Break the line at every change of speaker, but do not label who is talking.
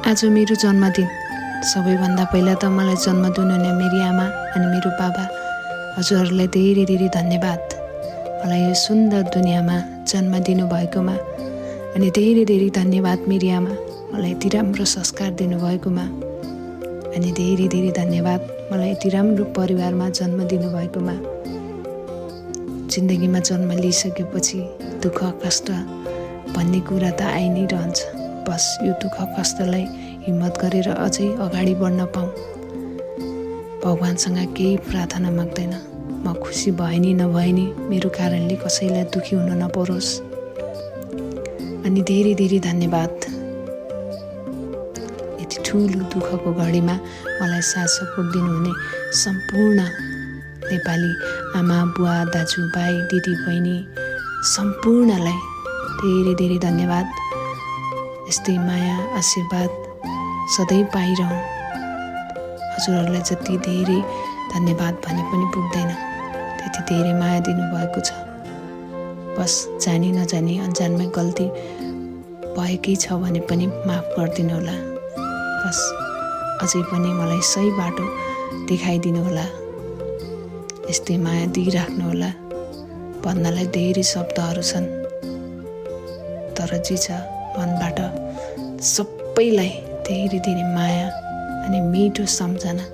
आज मेरो जन्मदिन। सबैभन्दा पहिला त मलाई जन्म दिनुहुने मेरी आमा अनि मेरो बाबा हजुरहरूलाई धेरै धेरै धन्यवाद। मलाई यो सुन्दर दुनियाँमा जन्म दिनुभएकोमा अनि धेरै धेरै धन्यवाद मेरी आमा मलाई यति राम्रो संस्कार दिनुभएकोमा अनि धेरै धेरै धन्यवाद मलाई यति राम्रो परिवारमा जन्म दिनुभएकोमा। जिन्दगीमा जन्म लिइसकेपछि दुःख कष्ट भन्ने कुरा त आइ नै रहन्छ। बस यो दुःख कष्टलाई हिम्मत गरेर अझै अगाडि बढ्न पाऊँ। भगवानसँग केही प्रार्थना माग्दैन, म खुसी भए नि नभए नि मेरो कारणले कसैलाई दुखी हुन नपरोस्। अनि धेरै धेरै धन्यवाद यति ठुलो दुःखको घडीमा मलाई साथ सपोर्ट दिनुहुने सम्पूर्ण नेपाली आमा बुवा दाजुभाइ दिदी बहिनी सम्पूर्णलाई धेरै धेरै धन्यवाद। यस्तै माया आशीर्वाद सधैँ पाइरहँ। हजुरहरूलाई जति धेरै धन्यवाद भने पनि पुग्दैन, त्यति धेरै माया दिनुभएको छ। बस जानी नजानी अन्जानमै गल्ती भएकै छ भने पनि माफ गरिदिनु होला। बस अझै पनि मलाई सही बाटो देखाइदिनु होला। यस्तै माया दिइराख्नु होला। भन्नलाई धेरै शब्दहरू छन्, तर जे छ मनबाट सबैलाई धेरै धेरै माया अनि मिठो सम्झना